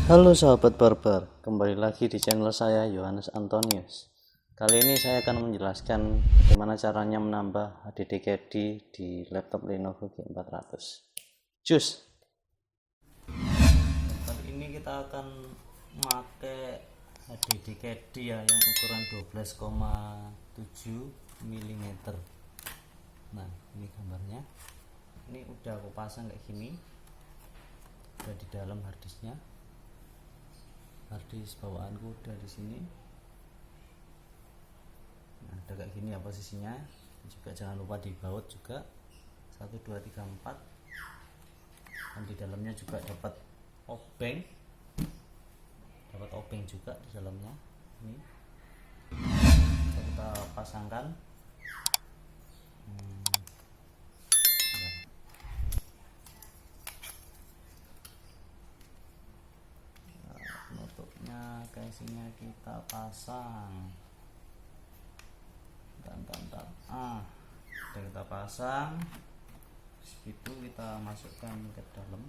Halo sahabat barbar, kembali lagi di channel saya Yohanes Antonius. Kali ini saya akan menjelaskan bagaimana caranya menambah HDD di laptop Lenovo G400. Cus. Kali ini kita akan memakai HDD ya, yang ukuran 12,7 mm. Nah, ini gambarnya. Ini udah aku pasang kayak gini. Udah di dalam harddisknya. Harddisk bawaanku udah di sini. Nah, udah kayak gini ya posisinya. Juga jangan lupa dibaut juga 1 2 3 4. Dan di dalamnya juga dapat obeng. Dapat obeng juga di dalamnya. Ini kita pasangkan. Penutupnya, casingnya kita pasang. Udah kita pasang. Segitu kita masukkan ke dalam.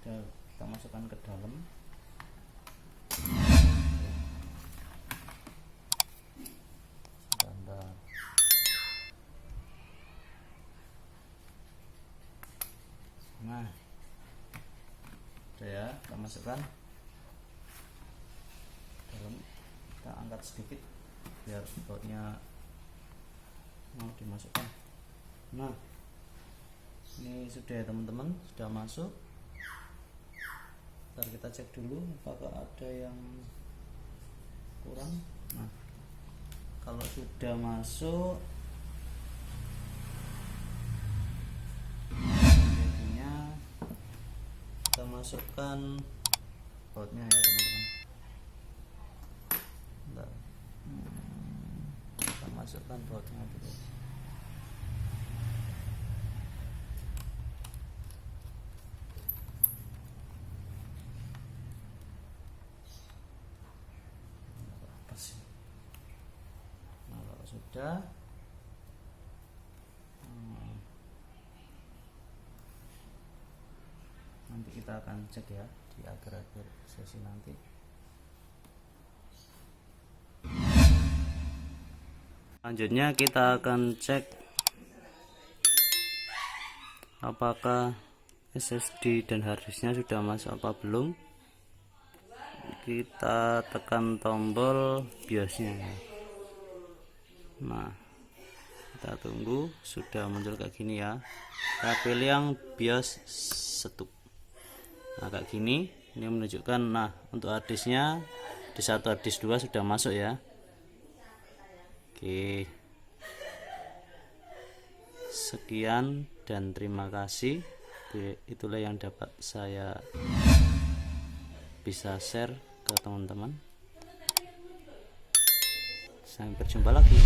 Udah kita masukkan ke dalam. Nah, udah ya, kita masukkan dalam. Kita angkat sedikit biar bautnya mau dimasukkan. Nah, ini sudah ya teman-teman, sudah masuk. Ntar kita cek dulu apakah ada yang kurang. Nah, kalau sudah masuk, kita masukkan bautnya ya teman-teman. Kita masukkan bautnya dulu. Nah, kalau sudah, nanti kita akan cek ya di akhir-akhir sesi nanti. Selanjutnya kita akan cek apakah SSD dan harddisknya sudah masuk apa belum. Kita tekan tombol BIOSnya. Nah, kita tunggu, sudah muncul kayak gini ya. Kita pilih yang BIOS setup. Nah, kayak gini, ini menunjukkan. Nah, untuk harddisknya di 1 harddisk 2 sudah masuk ya. Oke, sekian dan terima kasih. Itulah yang dapat saya bisa share ke teman-teman. Sampai berjumpa lagi.